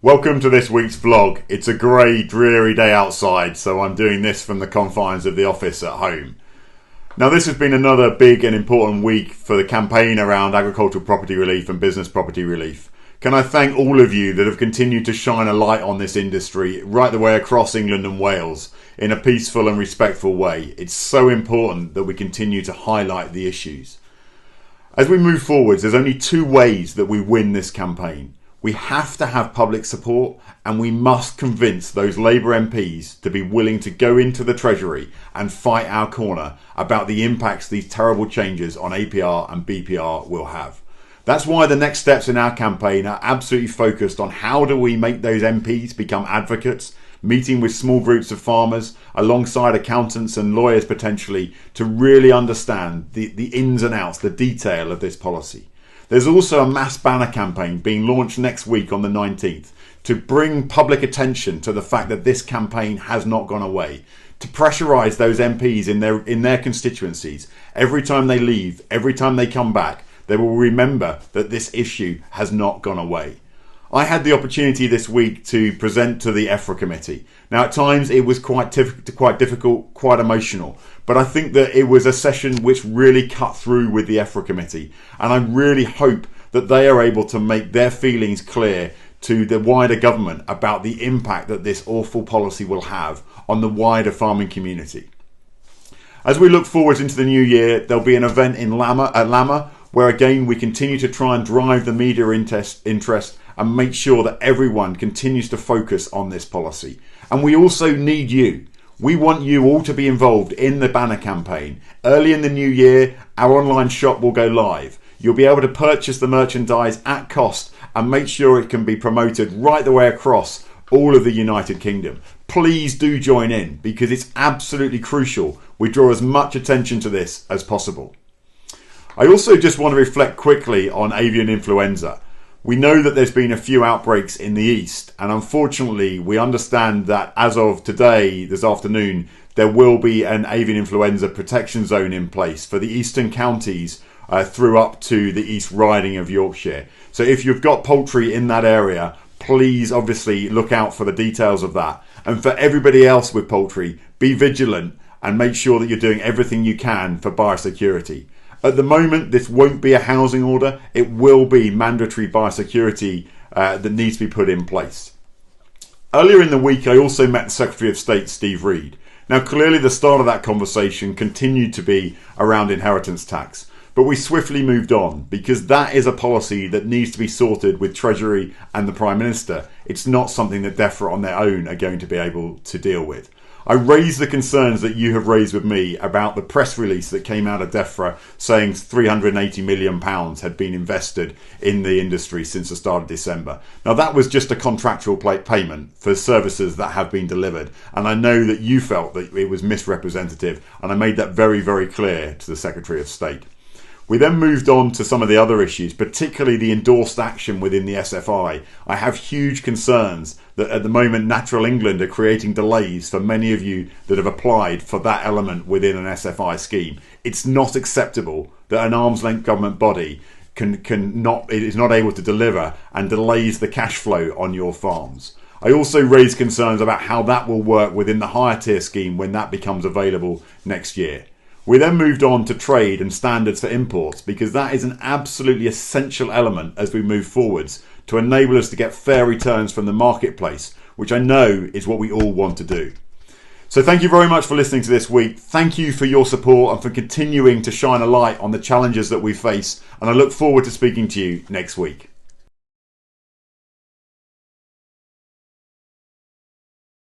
Welcome to this week's vlog. It's a grey, dreary day outside, so I'm doing this from the confines of the office at home. Now, this has been another big and important week for the campaign around agricultural property relief and business property relief. Can I thank all of you that have continued to shine a light on this industry right the way across England and Wales in a peaceful and respectful way. It's so important that we continue to highlight the issues. As we move forwards, there's only two ways that we win this campaign. We have to have public support, and we must convince those Labour MPs to be willing to go into the Treasury and fight our corner about the impacts these terrible changes on APR and BPR will have. That's why the next steps in our campaign are absolutely focused on how do we make those MPs become advocates, meeting with small groups of farmers alongside accountants and lawyers potentially to really understand the ins and outs, the detail of this policy. There's also a mass banner campaign being launched next week on the 19th to bring public attention to the fact that this campaign has not gone away, to pressurise those MPs in their constituencies. Every time they leave, every time they come back, they will remember that this issue has not gone away. I had the opportunity this week to present to the Efra Committee. Now, at times it was quite difficult, quite emotional, but I think that it was a session which really cut through with the Efra Committee, and I really hope that they are able to make their feelings clear to the wider government about the impact that this awful policy will have on the wider farming community. As we look forward into the new year, there'll be an event in Lamma, where again we continue to try and drive the media interest and make sure that everyone continues to focus on this policy. And we also need you. We want you all to be involved in the banner campaign. Early in the new year, our online shop will go live. You'll be able to purchase the merchandise at cost and make sure it can be promoted right the way across all of the United Kingdom. Please do join in, because it's absolutely crucial we draw as much attention to this as possible. I also just want to reflect quickly on avian influenza. We know that there's been a few outbreaks in the east, and unfortunately we understand that as of today, this afternoon, there will be an avian influenza protection zone in place for the eastern counties through up to the East Riding of Yorkshire. So if you've got poultry in that area, please obviously look out for the details of that. And for everybody else with poultry, be vigilant and make sure that you're doing everything you can for biosecurity. At the moment, this won't be a housing order. It will be mandatory biosecurity that needs to be put in place. Earlier in the week, I also met the Secretary of State, Steve Reed. Now, clearly the start of that conversation continued to be around inheritance tax, but we swiftly moved on because that is a policy that needs to be sorted with Treasury and the Prime Minister. It's not something that DEFRA on their own are going to be able to deal with. I raised the concerns that you have raised with me about the press release that came out of DEFRA saying £380 million had been invested in the industry since the start of December. Now, that was just a contractual payment for services that have been delivered, and I know that you felt that it was misrepresentative, and I made that very, very clear to the Secretary of State. We then moved on to some of the other issues, particularly the endorsed action within the SFI. I have huge concerns that at the moment Natural England are creating delays for many of you that have applied for that element within an SFI scheme. It's not acceptable that an arm's length government body is not able to deliver and delays the cash flow on your farms. I also raised concerns about how that will work within the higher tier scheme when that becomes available next year. We then moved on to trade and standards for imports, because that is an absolutely essential element as we move forwards to enable us to get fair returns from the marketplace, which I know is what we all want to do. So thank you very much for listening to this week. Thank you for your support and for continuing to shine a light on the challenges that we face, and I look forward to speaking to you next week.